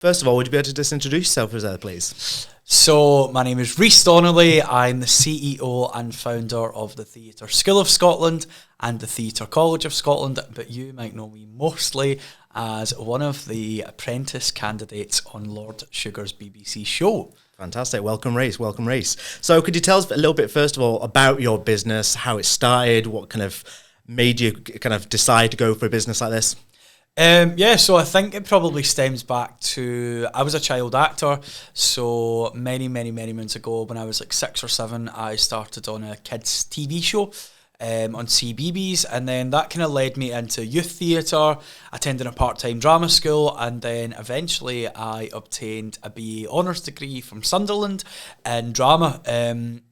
First of all, would you be able to just introduce yourself as well, please? So, my name is Rhys Donnelly. I'm the CEO and founder of the Theatre School of Scotland and the Theatre College of Scotland, but you might know me mostly as one of the apprentice candidates on Lord Sugar's BBC show. Fantastic. Welcome, Rhys. Welcome, Rhys. So could you tell us a little bit, first of all, about your business, how it started, what kind of made you kind of decide to go for a business like this? So I think it probably stems back to, I was a child actor, so many moons ago when I was like 6 or 7, I started on a kids TV show on CBeebies, and then that kind of led me into youth theatre, attending a part-time drama school, and then eventually I obtained a BA Honours degree from Sunderland in drama.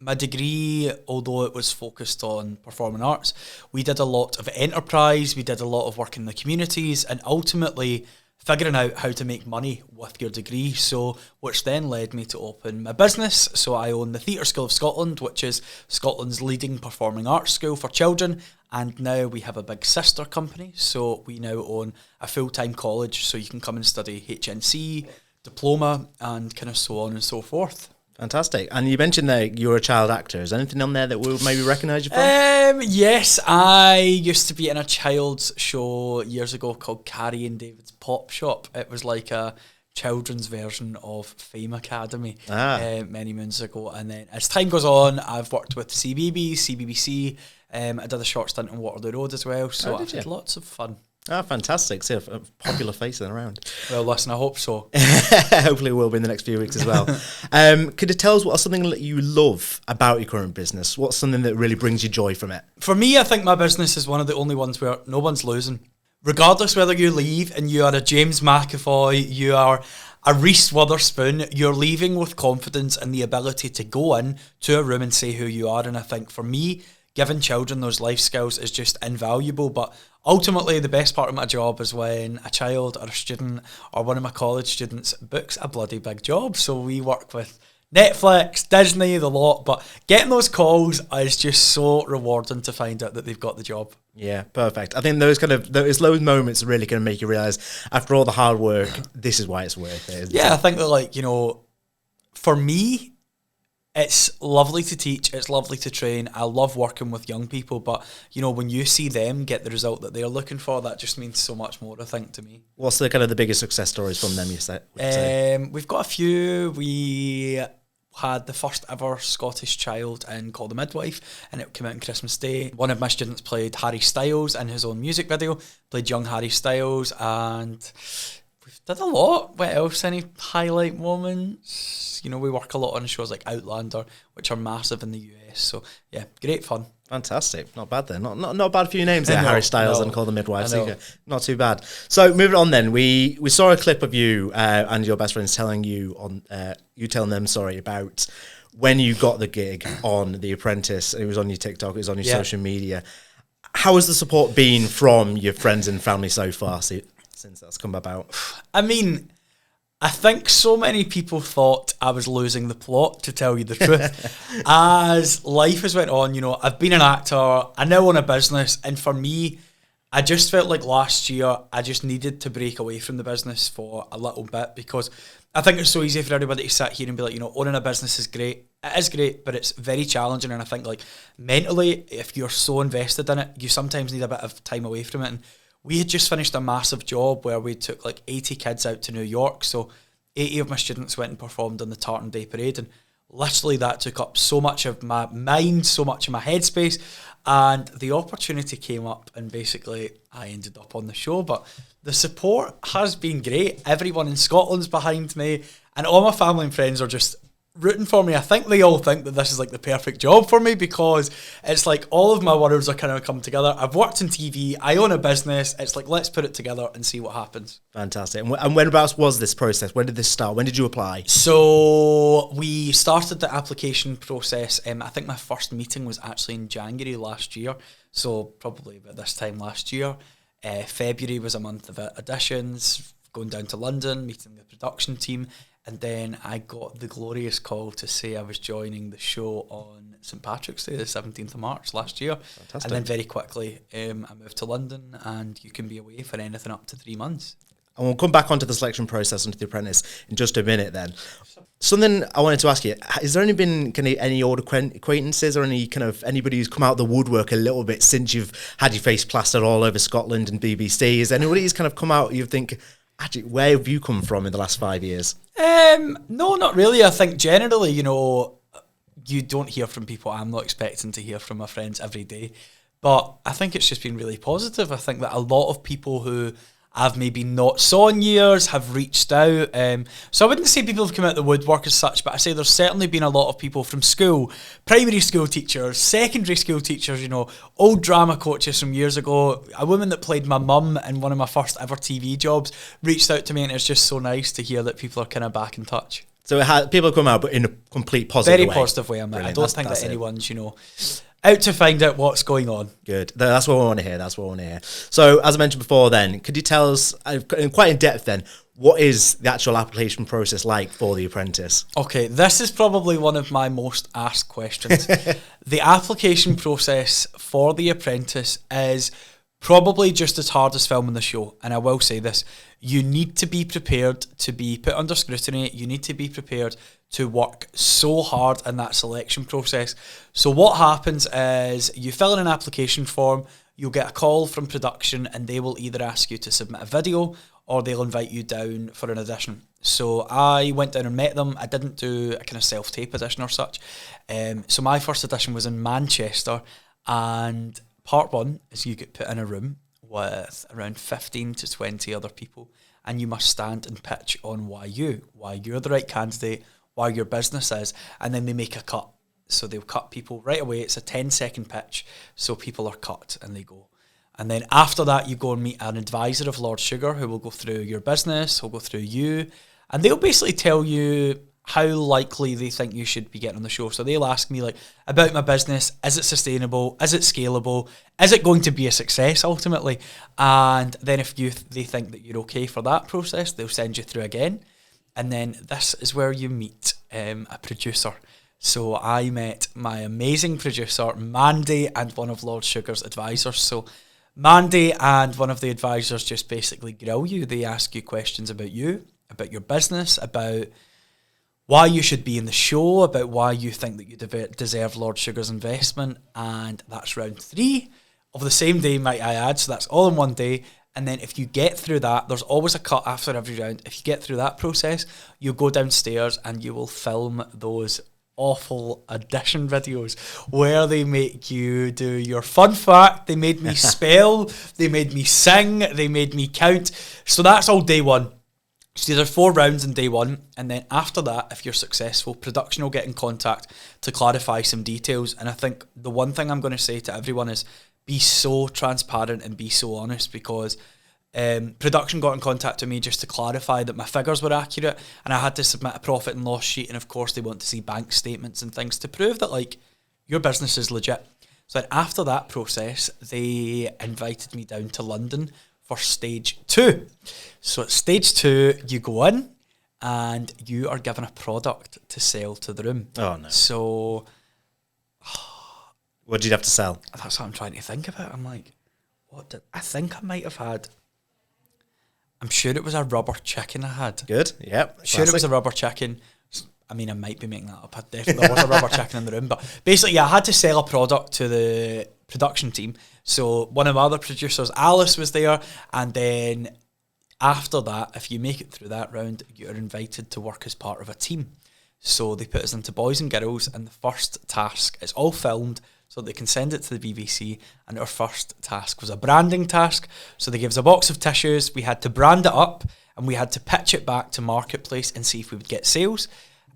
My degree, although it was focused on performing arts, we did a lot of enterprise, we did a lot of work in the communities, and ultimately figuring out how to make money with your degree, so which then led me to open my business. So I own the Theatre School of Scotland, which is Scotland's leading performing arts school for children, and now we have a big sister company, so we now own a full-time college, so you can come and study HNC, diploma, and kind of so on and so forth. Fantastic. And you mentioned that you're a child actor. Is there anything on there that we'll maybe recognise you from? Yes, I used to be in a child's show years ago called Carrie and David's Pop Shop. It was like a children's version of Fame Academy many moons ago. And then as time goes on, I've worked with CBeebies, CBBC. I did a short stint in Waterloo Road as well. So I've had lots of fun. Ah, fantastic. So a popular face then around. Well, listen, I hope so. Hopefully it will be in the next few weeks as well. Could you tell us what's something that you love about your current business? What's something that really brings you joy from it? For me, I think my business is one of the only ones where no one's losing. Regardless whether you leave and you are a James McAvoy, you are a Reese Witherspoon, you're leaving with confidence and the ability to go in to a room and say who you are. And I think for me, giving children those life skills is just invaluable. But ultimately, the best part of my job is when a child or a student or one of my college students books a bloody big job. So we work with Netflix, Disney, the lot, but getting those calls is just so rewarding to find out that they've got the job. Yeah, perfect. I think those moments really going to make you realise, after all the hard work, this is why it's worth it. Yeah, I think that, for me, it's lovely to teach, it's lovely to train. I love working with young people, but, when you see them get the result that they're looking for, that just means so much more, I think, to me. What's the kind of the biggest success stories from them, you say? We've got a few. We had the first ever Scottish child in Call the Midwife, and it came out on Christmas Day. One of my students played Harry Styles in his own music video, played young Harry Styles, and we've did a lot. What else? Any highlight moments? We work a lot on shows like Outlander, which are massive in the US. So yeah, great fun. Fantastic. Not bad then. Not a bad few names there. Harry Styles and Call the Midwife. Not too bad. So moving on then, we saw a clip of you and your best friends telling you about when you got the gig on The Apprentice. It was on your TikTok, it was on your social media. How has the support been from your friends and family so far since that's come about? I mean, I think so many people thought I was losing the plot, to tell you the truth. As life has went on, I've been an actor, I now own a business, and for me, I just felt like last year I just needed to break away from the business for a little bit, because I think it's so easy for everybody to sit here and be like, owning a business is great. It is great, but it's very challenging, and I think mentally, if you're so invested in it, you sometimes need a bit of time away from it. And we had just finished a massive job where we took 80 kids out to New York. So 80 of my students went and performed on the Tartan Day Parade. And literally that took up so much of my mind, so much of my headspace. And the opportunity came up and basically I ended up on the show. But the support has been great. Everyone in Scotland's behind me. And all my family and friends are just rooting for me. I think they all think that this is the perfect job for me, because it's all of my worlds are kind of come together. I've worked in TV, I own a business. It's let's put it together and see what happens. Fantastic. And whenabouts was this process? When did this start? When did you apply? So we started the application process. I think my first meeting was actually in January last year. So probably about this time last year. February was a month of auditions, going down to London, meeting the production team. And then I got the glorious call to say I was joining the show on St. Patrick's Day, the 17th of March last year. Fantastic. And then very quickly I moved to London, and you can be away for anything up to 3 months. And we'll come back onto the selection process, onto The Apprentice in just a minute then. Something I wanted to ask you, has there been any old acquaintances or anybody who's come out of the woodwork a little bit since you've had your face plastered all over Scotland and BBC? Is anybody who's kind of come out you think, actually, where have you come from in the last 5 years? No, not really. I think generally, you don't hear from people. I'm not expecting to hear from my friends every day. But I think it's just been really positive. I think that a lot of people who I've maybe not saw in years have reached out. So I wouldn't say people have come out the woodwork as such, but I say there's certainly been a lot of people from school, primary school teachers, secondary school teachers, old drama coaches from years ago. A woman that played my mum in one of my first ever TV jobs reached out to me, and it's just so nice to hear that people are kind of back in touch. So people come out, but in a complete positive way. Very positive way. I don't think that anyone's, out to find out what's going on. Good. That's what I want to hear. So, as I mentioned before then, could you tell us, quite in depth then, what is the actual application process like for The Apprentice? Okay, this is probably one of my most asked questions. The application process for The Apprentice is probably just as hard as filming the show. And I will say this, you need to be prepared to be put under scrutiny. You need to be prepared to work so hard in that selection process. So what happens is you fill in an application form, you'll get a call from production, and they will either ask you to submit a video or they'll invite you down for an audition. So I went down and met them. I didn't do a kind of self-tape audition or such. So my first audition was in Manchester, and part one is you get put in a room with around 15 to 20 other people, and you must stand and pitch on why you're the right candidate, why your business is, and then they make a cut. So they'll cut people right away. It's a 10-second pitch, so people are cut and they go. And then after that, you go and meet an advisor of Lord Sugar who will go through your business, who'll go through you, and they'll basically tell you how likely they think you should be getting on the show. So they'll ask me about my business, is it sustainable, is it scalable, is it going to be a success ultimately? And then if they think that you're okay for that process, they'll send you through again. And then this is where you meet a producer. So I met my amazing producer, Mandy, and one of Lord Sugar's advisors. So Mandy and one of the advisors just basically grill you. They ask you questions about you, about your business, about why you should be in the show, about why you think that you deserve Lord Sugar's investment. And that's round 3 of the same day, might I add. So that's all in one day. And then if you get through that, there's always a cut after every round. If you get through that process, you go downstairs and you will film those awful audition videos where they make you do your fun fact. They made me spell, they made me sing, they made me count. So that's all day one. So there's 4 rounds in day 1, and then after that, if you're successful, production will get in contact to clarify some details. And I think the one thing I'm going to say to everyone is be so transparent and be so honest, because production got in contact with me just to clarify that my figures were accurate, and I had to submit a profit and loss sheet, and of course they want to see bank statements and things to prove that your business is legit. So then after that process, they invited me down to London for stage 2. So at stage 2, you go in and you are given a product to sell to the room. Oh no. So what did you have to sell? That's what I'm trying to think about. I'm like, I think I might have had, I'm sure it was a rubber chicken I had. Good, yep. Sure it was a rubber chicken. I mean, I might be making that up. There was a rubber chicken in the room. But basically, I had to sell a product to the production team. So one of my other producers, Alice, was there. And then after that, if you make it through that round, you're invited to work as part of a team. So they put us into boys and girls. And the first task, it's all filmed, so they can send it to the BBC. And our first task was a branding task. So they gave us a box of tissues. We had to brand it up, and we had to pitch it back to Marketplace and see if we would get sales.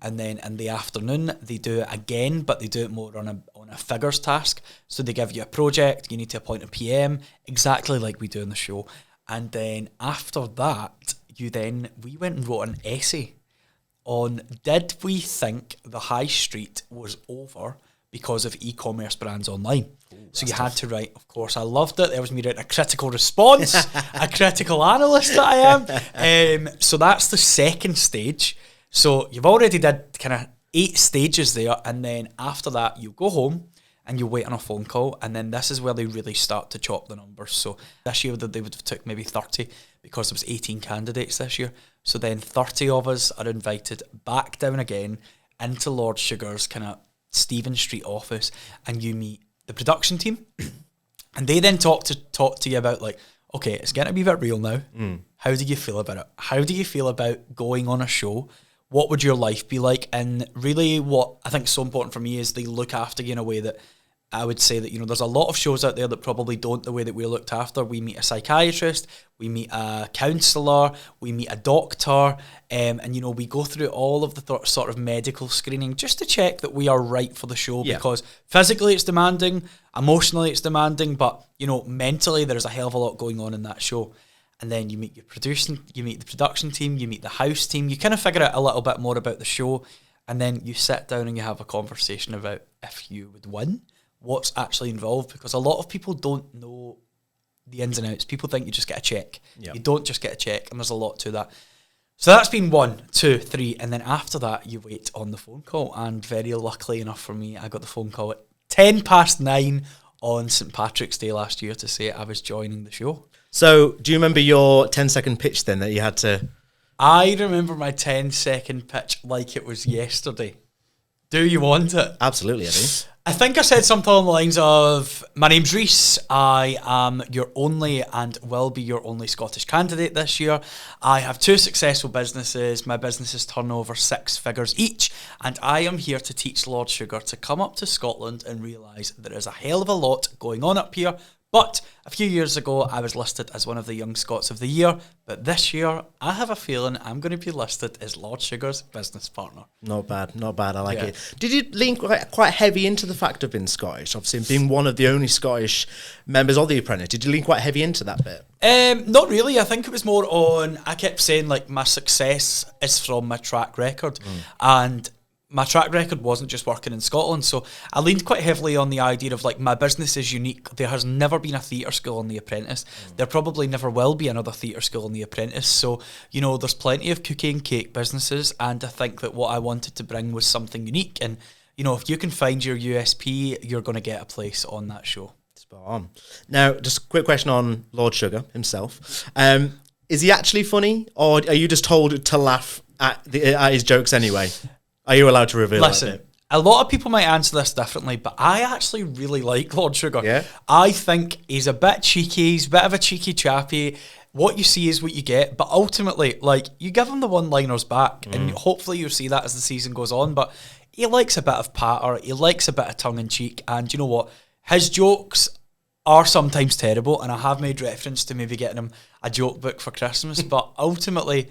And then in the afternoon, they do it again, but they do it more on a figures task. So they give you a project, you need to appoint a PM, exactly like we do in the show. And then after that, we went and wrote an essay on, did we think the high street was over because of e-commerce brands online? Ooh, so you had to write, of course, I loved it. There was me writing a critical response, a critical analyst that I am. So that's the second stage. So you've already did kind of 8 stages there, and then after that you go home and you wait on a phone call, and then this is where they really start to chop the numbers. So this year they would have took maybe 30 because there was 18 candidates this year. So then 30 of us are invited back down again into Lord Sugar's kind of Stephen Street office, and you meet the production team, and they then talk to you about like, okay, it's getting to be a bit real now. How do you feel about it? How do you feel about going on a show? What would your life be like? And really what I think is so important for me is they look after you in a way that I would say that, you know, there's a lot of shows out there that probably don't the way that we're looked after. We meet a psychiatrist, we meet a counsellor, we meet a doctor, and, you know, we go through all of the sort of medical screening just to check that we are right for the show, because physically it's demanding, emotionally it's demanding, but, you know, mentally there's a hell of a lot going on in that show. And then you meet you meet the production team, you meet the house team, you kind of figure out a little bit more about the show, and then you sit down and you have a conversation about if you would win, what's actually involved, because a lot of people don't know the ins and outs. People think you just get a check. You don't just get a check, and there's a lot to that. So that's been 1, 2, 3, and then after that you wait on the phone call, and very luckily enough for me, I got the phone call at 9:10 on St. Patrick's Day last year to say I was joining the show. So do you remember your 10-second pitch then that you had to... I remember my 10-second pitch like it was yesterday. Do you want it? Absolutely, I do. I think I said something along the lines of, my name's Rhys, I am your only and will be your only Scottish candidate this year. I have 2 successful businesses, my businesses turn over 6 figures each, and I am here to teach Lord Sugar to come up to Scotland and realise there is a hell of a lot going on up here. But a few years ago, I was listed as one of the Young Scots of the Year. But this year, I have a feeling I'm going to be listed as Lord Sugar's business partner. Not bad, not bad. I like it. Did you lean quite heavy into the fact of being Scottish? Obviously, being one of the only Scottish members of The Apprentice, did you lean quite heavy into that bit? Not really. I think it was more on, I kept saying, like, my success is from my track record. And my track record wasn't just working in Scotland, so I leaned quite heavily on the idea of, like, my business is unique. There has never been a theatre school on The Apprentice. There probably never will be another theatre school on The Apprentice. So, you know, there's plenty of cookie and cake businesses, and I think that what I wanted to bring was something unique. And, you know, if you can find your USP, you're going to get a place on that show. Spot on. Now, just a quick question on Lord Sugar himself. Is he actually funny, or are you just told to laugh at his jokes anyway? Are you allowed to reveal that? Listen, a lot of people might answer this differently, but I actually really like Lord Sugar. Yeah? I think he's a bit cheeky, he's a bit of a cheeky chappy. What you see is what you get, but ultimately, like, you give him the one-liners back, and hopefully you'll see that as the season goes on, but he likes a bit of patter, he likes a bit of tongue-in-cheek, and you know what? His jokes are sometimes terrible, and I have made reference to maybe getting him a joke book for Christmas, but ultimately,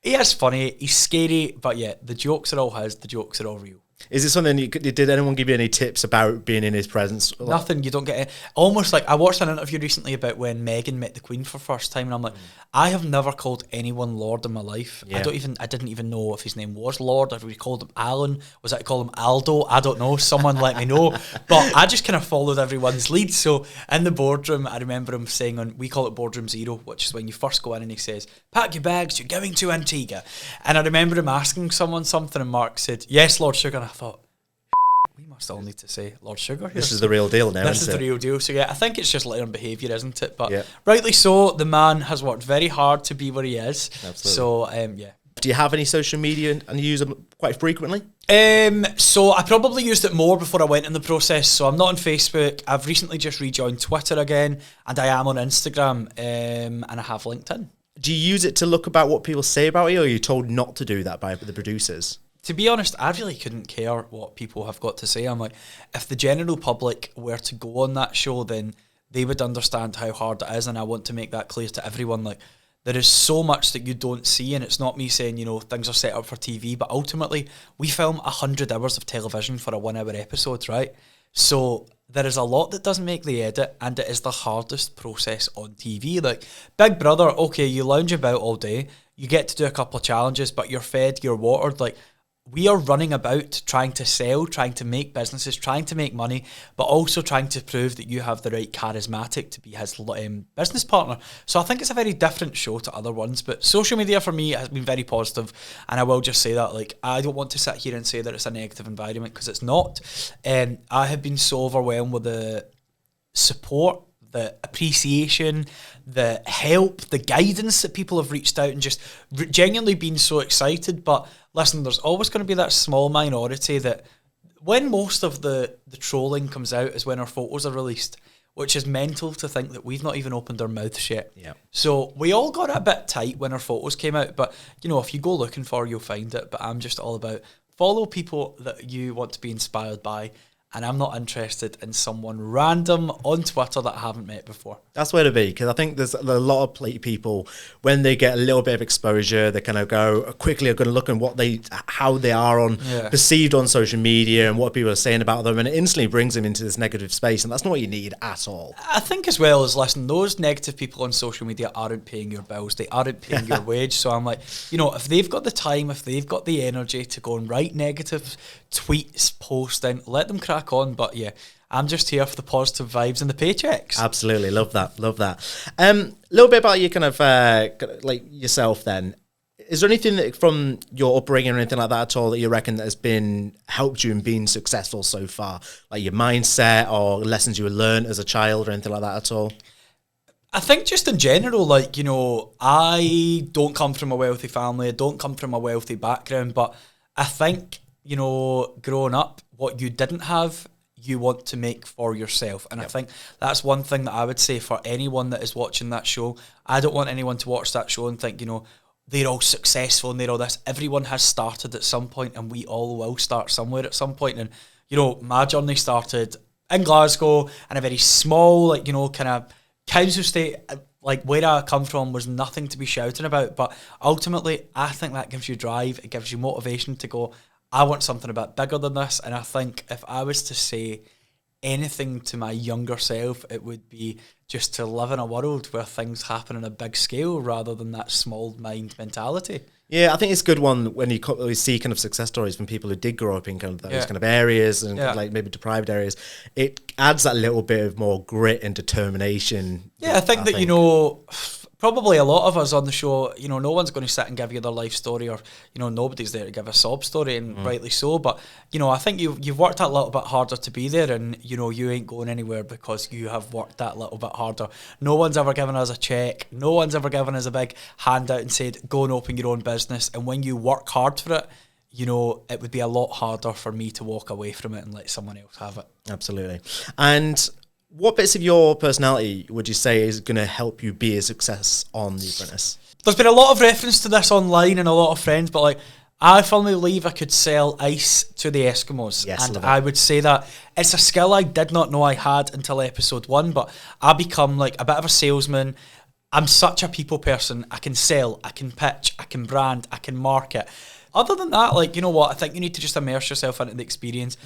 he is funny, he's scary, but yeah, the jokes are all his, the jokes are all real. Is it something did anyone give you any tips about being in his presence? Nothing, you don't get it. Almost like, I watched an interview recently about when Meghan met the Queen for the first time, and I'm like, I have never called anyone Lord in my life. Yeah. I didn't even know if his name was Lord, or if we called him Alan, was that to call him Aldo? I don't know, someone let me know. But I just kind of followed everyone's lead. So in the boardroom, I remember him saying, we call it Boardroom Zero, which is when you first go in and he says, pack your bags, you're going to Antigua. And I remember him asking someone something, and Mark said, yes, Lord Sugar, and I thought, we must all need to say Lord Sugar here. This is the real deal now, This is the real deal. So yeah, I think it's just learned behaviour, isn't it? But yeah. Rightly so, the man has worked very hard to be where he is. Absolutely. So yeah. Do you have any social media and you use them quite frequently? So I probably used it more before I went in the process. So I'm not on Facebook. I've recently just rejoined Twitter again, and I am on Instagram, and I have LinkedIn. Do you use it to look about what people say about you, or are you told not to do that by the producers? To be honest, I really couldn't care what people have got to say. I'm like, if the general public were to go on that show, then they would understand how hard it is, and I want to make that clear to everyone. Like, there is so much that you don't see, and it's not me saying, you know, things are set up for TV, but ultimately, we film 100 hours of television for a 1-hour episode, right? So there is a lot that doesn't make the edit, and it is the hardest process on TV. Like, Big Brother, okay, you lounge about all day, you get to do a couple of challenges, but you're fed, you're watered. Like, we are running about trying to sell, trying to make businesses, trying to make money, but also trying to prove that you have the right charismatic to be his business partner. So I think it's a very different show to other ones, but social media for me has been very positive, and I will just say that, like, I don't want to sit here and say that it's a negative environment, because it's not. I have been so overwhelmed with the support the appreciation, the help, the guidance that people have reached out and just genuinely been so excited. But listen, there's always going to be that small minority that when most of the trolling comes out is when our photos are released, which is mental to think that we've not even opened our mouths yet. Yeah. So we all got a bit tight when our photos came out, but you know, if you go looking for, you'll find it. But I'm just all about follow people that you want to be inspired by. And I'm not interested in someone random on Twitter that I haven't met before. That's where to be, because I think there's a lot of people, when they get a little bit of exposure, they kind of go quickly are going to look at how they are perceived on social media and what people are saying about them, and it instantly brings them into this negative space, and that's not what you need at all. I think as well as, listen, those negative people on social media aren't paying your bills, they aren't paying your wage, so I'm like, you know, if they've got the time, if they've got the energy to go and write negative tweets, posting, let them crack on. But yeah, I'm just here for the positive vibes and the paychecks. Absolutely, love that. A little bit about you, kind of like yourself. Then, is there anything that from your upbringing or anything like that at all that you reckon that has been helped you in being successful so far, like your mindset or lessons you learned as a child or anything like that at all? I think just in general, like, you know, I don't come from a wealthy family, I don't come from a wealthy background, but I think, you know, growing up, what you didn't have, you want to make for yourself. And I think that's one thing that I would say for anyone that is watching that show. I don't want anyone to watch that show and think, you know, they're all successful and they're all this. Everyone has started at some point, and we all will start somewhere at some point. And, you know, my journey started in Glasgow in a very small, like, you know, kind of council estate. Like, where I come from was nothing to be shouting about. But ultimately, I think that gives you drive. It gives you motivation to go, I want something a bit bigger than this. And I think if I was to say anything to my younger self, it would be just to live in a world where things happen on a big scale rather than that small mind mentality. Yeah, I think it's a good one when you see kind of success stories from people who did grow up in kind of those kind of areas and like maybe deprived areas. It adds that little bit of more grit and determination. Yeah, I think you know, probably a lot of us on the show, you know, no one's going to sit and give you their life story, or, you know, nobody's there to give a sob story, and rightly so. But, you know, I think you've worked that little bit harder to be there, and, you know, you ain't going anywhere because you have worked that little bit harder. No one's ever given us a check. No one's ever given us a big handout and said, go and open your own business. And when you work hard for it, you know, it would be a lot harder for me to walk away from it and let someone else have it. Absolutely. And what bits of your personality would you say is going to help you be a success on The Apprentice? There's been a lot of reference to this online and a lot of friends, but like, I firmly believe I could sell ice to the Eskimos. Yes, and I would say that it's a skill I did not know I had until episode 1, but I become like a bit of a salesman. I'm such a people person. I can sell, I can pitch, I can brand, I can market. Other than that, like, you know what, I think you need to just immerse yourself into the experience.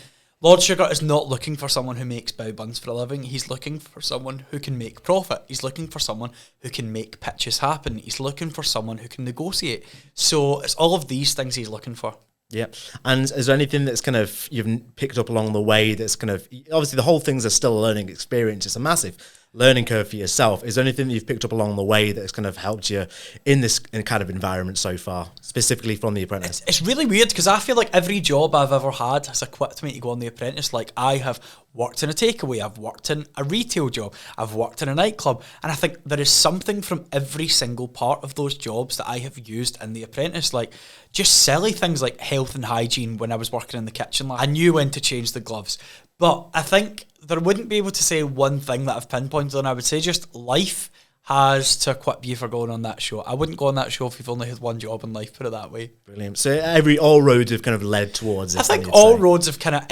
Lord Sugar is not looking for someone who makes bow buns for a living. He's looking for someone who can make profit. He's looking for someone who can make pitches happen. He's looking for someone who can negotiate. So it's all of these things he's looking for. Yeah. And is there anything that's kind of you've picked up along the way that's kind of, obviously the whole thing's still a learning experience. It's a massive learning curve for yourself. Is there anything that you've picked up along the way that's kind of helped you in this kind of environment so far, specifically from The Apprentice? It's really weird because I feel like every job I've ever had has equipped me to go on The Apprentice. Like, I have worked in a takeaway, I've worked in a retail job, I've worked in a nightclub, and I think there is something from every single part of those jobs that I have used in The Apprentice. Like, just silly things like health and hygiene. When I was working in the kitchen, I knew when to change the gloves. But I think there wouldn't be able to say one thing that I've pinpointed on. I would say just life has to equip you for going on that show. I wouldn't go on that show if you've only had one job in life, put it that way. Brilliant. So all roads have kind of led towards it. I think all roads have kind of,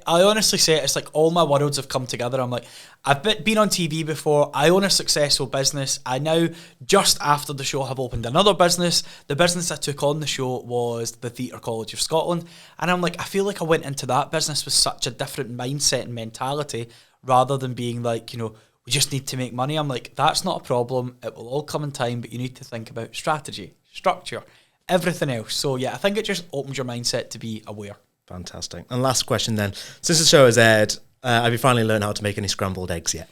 I honestly say it's like all my worlds have come together. I'm like, I've been on TV before. I own a successful business. I now, just after the show, have opened another business. The business I took on the show was the Theatre College of Scotland. And I'm like, I feel like I went into that business with such a different mindset and mentality, rather than being like, you know, we just need to make money. I'm like, that's not a problem. It will all come in time, but you need to think about strategy, structure, everything else. So yeah, I think it just opens your mindset to be aware. Fantastic. And last question then. Since the show has aired, have you finally learned how to make any scrambled eggs yet?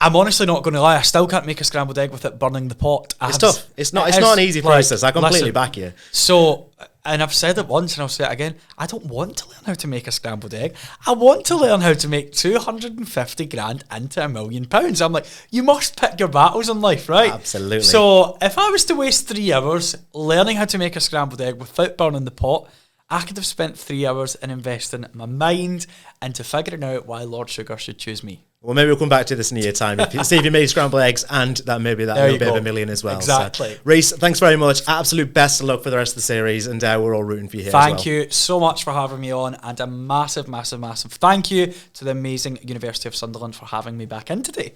I'm honestly not going to lie. I still can't make a scrambled egg without burning the pot. It's tough. It's not an easy process. I completely back you. So and I've said it once and I'll say it again, I don't want to learn how to make a scrambled egg. I want to learn how to make 250 grand into £1 million. I'm like, you must pick your battles in life, right? Absolutely. So if I was to waste 3 hours learning how to make a scrambled egg without burning the pot, I could have spent 3 hours in investing my mind into figuring out why Lord Sugar should choose me. Well, maybe we'll come back to this in a year time. See if you made scrambled eggs and that maybe that little bit of $1 million as well. Exactly. So, Rhys, thanks very much. Absolute best of luck for the rest of the series, and we're all rooting for you here. Thank you so much for having me on, and a massive, massive, massive thank you to the amazing University of Sunderland for having me back in today.